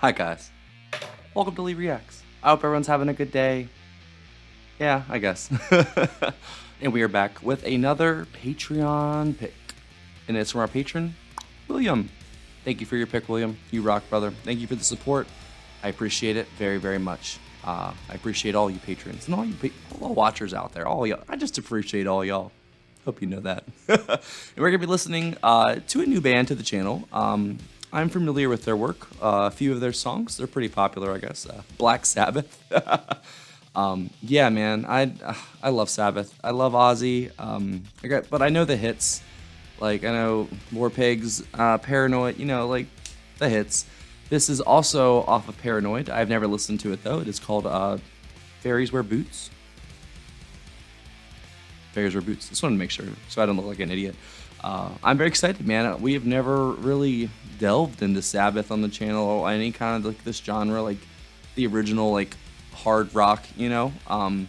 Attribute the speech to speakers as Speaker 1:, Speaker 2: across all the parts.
Speaker 1: Hi guys, welcome to Lee Reacts. I hope everyone's having a good day. Yeah, I guess. And we are back with another Patreon pick. And it's from our patron, William. Thank you for your pick, William. You rock, brother. Thank you for the support. I appreciate it very, very much. I appreciate all you patrons and all you all watchers out there. All y'all. I just appreciate all y'all. Hope you know that. And we're going to be listening to a new band to the channel. I'm familiar with their work, a few of their songs. They're pretty popular, I guess. Black Sabbath. Yeah, man, I love Sabbath. I love Ozzy. But I know the hits. Like, I know More Pigs, Paranoid, you know, like, the hits. This is also off of Paranoid. I've never listened to it, though. It is called Fairies Wear Boots. Fairies Wear Boots. Just wanted to make sure, so I don't look like an idiot. I'm very excited, man. We have never really delved into Sabbath on the channel or any kind of like this genre, like the original like hard rock, you know. I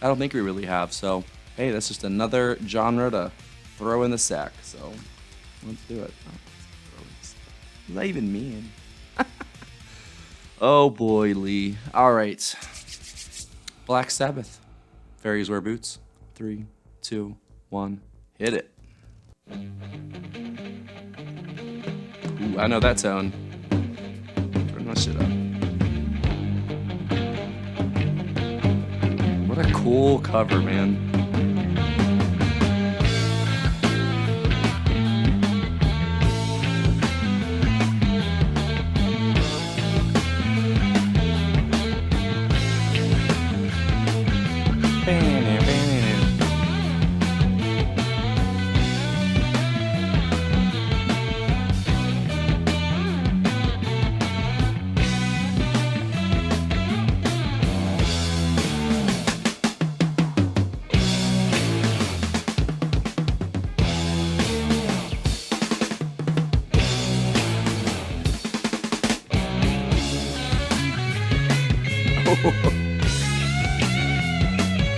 Speaker 1: don't think we really have. So hey, that's just another genre to throw in the sack. So let's do it. Oh, what does that even mean? Oh boy, Lee. All right. Black Sabbath. Fairies Wear Boots. 3, 2, 1. Hit it. Ooh, I know that tone. Turn that shit up. What a cool cover, man.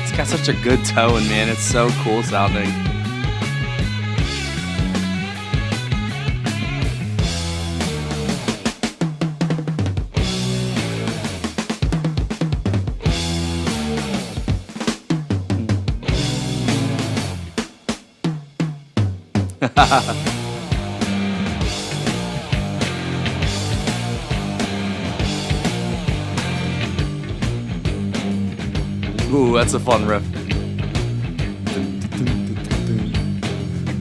Speaker 1: It's got such a good tone, man. It's so cool sounding. Ooh, that's a fun riff.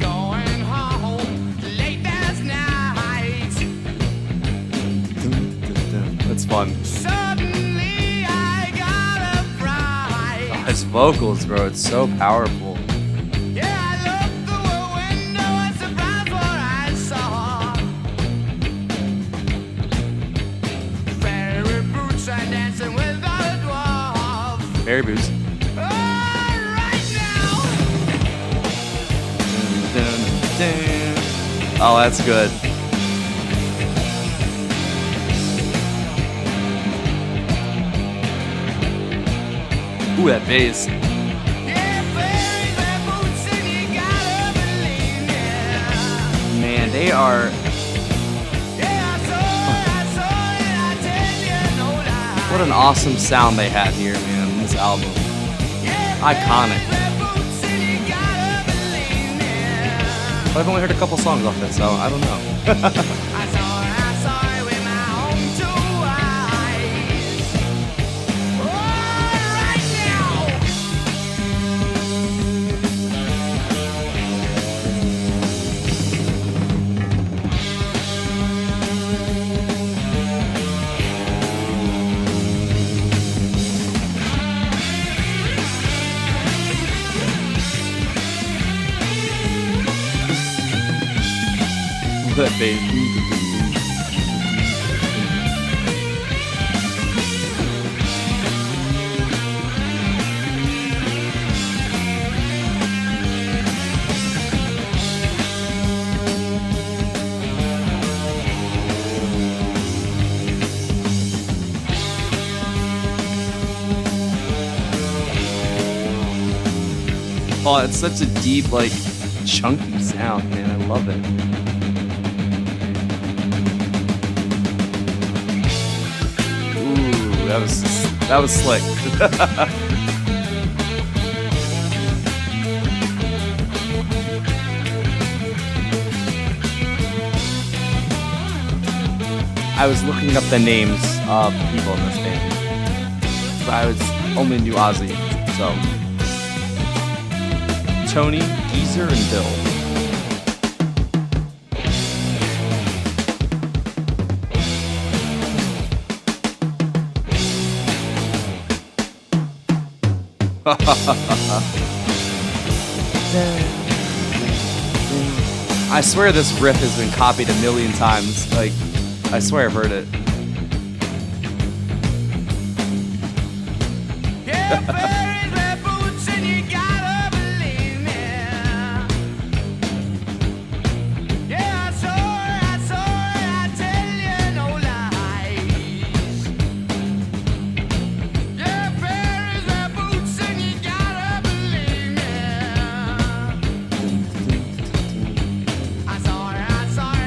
Speaker 2: Going home late last night.
Speaker 1: That's fun.
Speaker 2: Suddenly I got a fright.
Speaker 1: Oh, his vocals, bro, it's so powerful.
Speaker 2: Yeah, I looked through a window and surprised what I saw. Fairy boots and dancing with the dwarf.
Speaker 1: Fairy Boots. Oh, that's good. Ooh, that bass. Man, they are. What an awesome sound they had here, man, in this album. Iconic. I've only heard a couple songs off it, so I don't know. That bass. Oh, it's such a deep, like, chunky sound, man. I love it. That was slick. I was looking up the names of the people in this band. But I only knew Ozzy, so Tony, Geezer, and Bill. I swear this riff has been copied a million times. Like, I swear I've heard it.
Speaker 2: Yeah, fairies wear boots and you gotta believe me. Yeah, I saw it, I tell you no lies. Yeah, fairies wear boots and you gotta believe me. I saw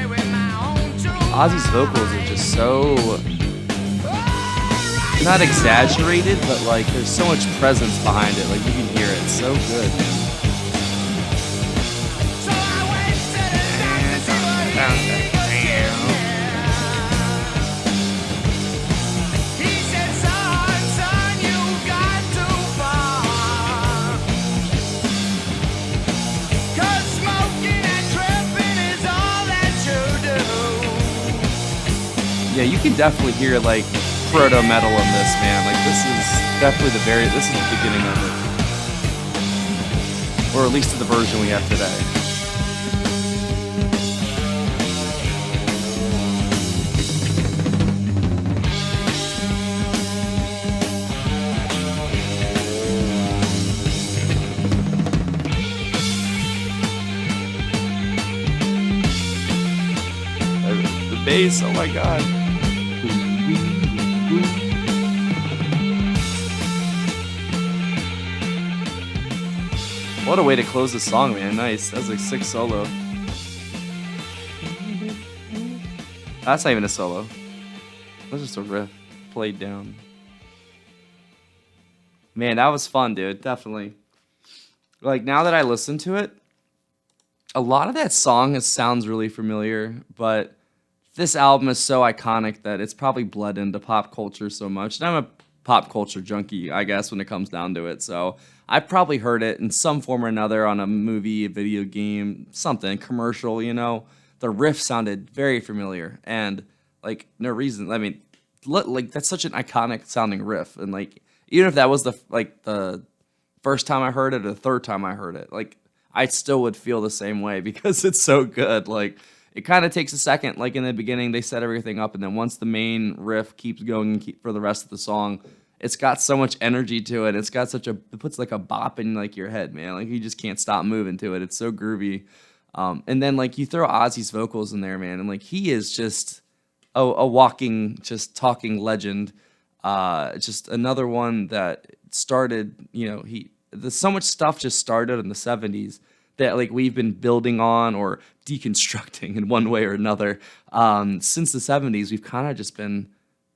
Speaker 2: it with my own two
Speaker 1: Ozzy's vocals are just so not exaggerated, but like there's so much presence behind it. Like you can hear it. It's so good, man.
Speaker 2: So I went to the doctor, see what he could give me. He said, son, you got too far. 'Cause smoking and tripping is all that you do.
Speaker 1: Yeah, you can definitely hear like proto metal in this, man. Like this is definitely the beginning of it, or at least the version we have today. The bass, oh my god. What a way to close the song, man. Nice. That was like sick solo. That's not even a solo. That's just a riff played down. Man, that was fun, dude. Definitely. Like, now that I listen to it, a lot of that song sounds really familiar, but this album is so iconic that it's probably bled into pop culture so much. And I'm a pop culture junkie, I guess, when it comes down to it. So I've probably heard it in some form or another on a movie, a video game, something, commercial, you know. The riff sounded very familiar. And, like, no reason. I mean, like, that's such an iconic sounding riff. And, like, even if that was the first time I heard it or the third time I heard it, like, I still would feel the same way because it's so good. Like, it kind of takes a second. Like, in the beginning, they set everything up, and then once the main riff keeps going for the rest of the song, it's got so much energy to it. It's got it puts like a bop in like your head, man. Like, you just can't stop moving to it. It's so groovy. And then like you throw Ozzy's vocals in there, man, and like he is just a walking, just talking legend. Just another one that started, you know, so much stuff just started in the 70s that like we've been building on or deconstructing in one way or another. Since the 70s, we've kind of just been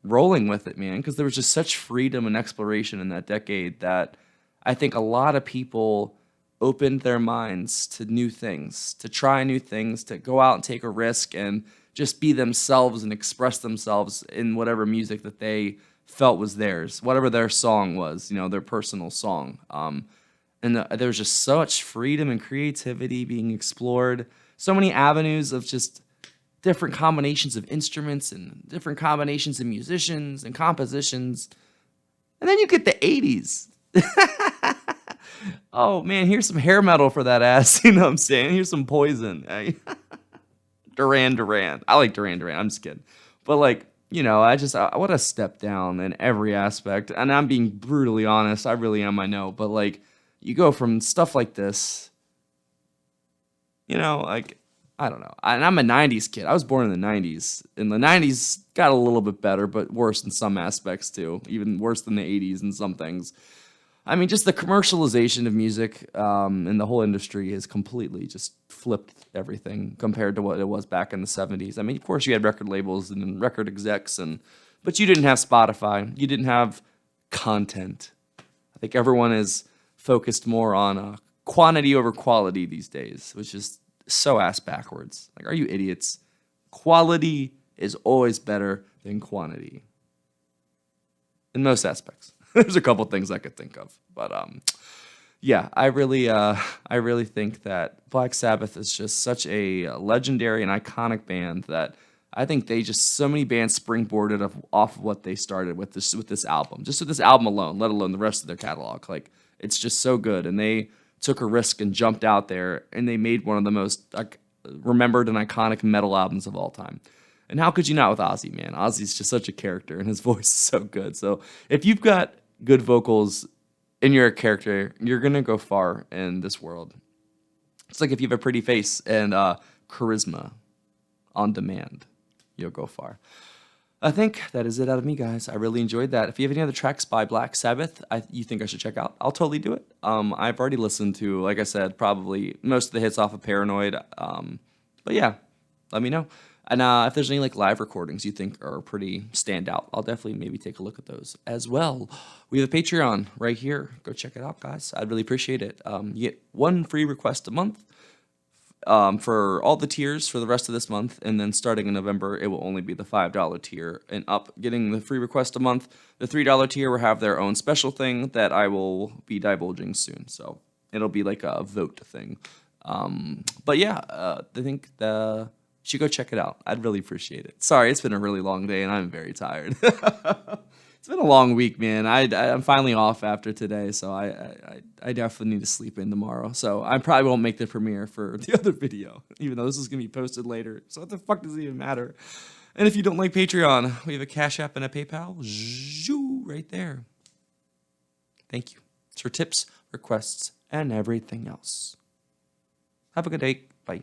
Speaker 1: rolling with it, man, because there was just such freedom and exploration in that decade that I think a lot of people opened their minds to new things, to try new things, to go out and take a risk and just be themselves and express themselves in whatever music that they felt was theirs, whatever their song was, you know, their personal song. There was just such freedom and creativity being explored, so many avenues of just different combinations of instruments and different combinations of musicians and compositions. And then you get the 80s. Oh, man, here's some hair metal for that ass. You know what I'm saying? Here's some Poison. Duran Duran. I like Duran Duran. I'm just kidding. But, like, you know, what a step down in every aspect. And I'm being brutally honest. I really am, I know. But, like, you go from stuff like this, you know, like, I don't know. And I'm a 90s kid. I was born in the 90s. And the 90s got a little bit better, but worse in some aspects, too. Even worse than the 80s in some things. I mean, just the commercialization of music and the whole industry has completely just flipped everything compared to what it was back in the 70s. I mean, of course, you had record labels and record execs and but you didn't have Spotify. You didn't have content. I think everyone is focused more on quantity over quality these days, which is so ass backwards. Like, are you idiots? Quality is always better than quantity in most aspects. There's a couple things I could think of, but yeah, I really think that Black Sabbath is just such a legendary and iconic band that I think they just so many bands springboarded off of what they started with this album, just with this album alone, let alone the rest of their catalog. Like, it's just so good, and they took a risk and jumped out there, and they made one of the most remembered and iconic metal albums of all time. And how could you not with Ozzy, man? Ozzy's just such a character, and his voice is so good. So if you've got good vocals and you're a character, you're going to go far in this world. It's like if you have a pretty face and charisma on demand, you'll go far. I think that is it out of me, guys. I really enjoyed that. If you have any other tracks by Black Sabbath you think I should check out, I'll totally do it. I've already listened to, like I said, probably most of the hits off of Paranoid. But yeah, let me know. And if there's any like live recordings you think are pretty standout, I'll definitely maybe take a look at those as well. We have a Patreon right here. Go check it out, guys. I'd really appreciate it. You get one free request a month for all the tiers for the rest of this month. And then starting in November, it will only be the $5 tier and up. Getting the free request a month. The $3 tier will have their own special thing that I will be divulging soon. So it'll be like a vote thing. But yeah, I think you should go check it out. I'd really appreciate it. Sorry, it's been a really long day and I'm very tired. It's been a long week, man. I'm finally off after today, so I definitely need to sleep in tomorrow. So I probably won't make the premiere for the other video, even though this is going to be posted later. So what the fuck does it even matter? And if you don't like Patreon, we have a Cash App and a PayPal. Zhoo, right there. Thank you. It's for tips, requests, and everything else. Have a good day. Bye.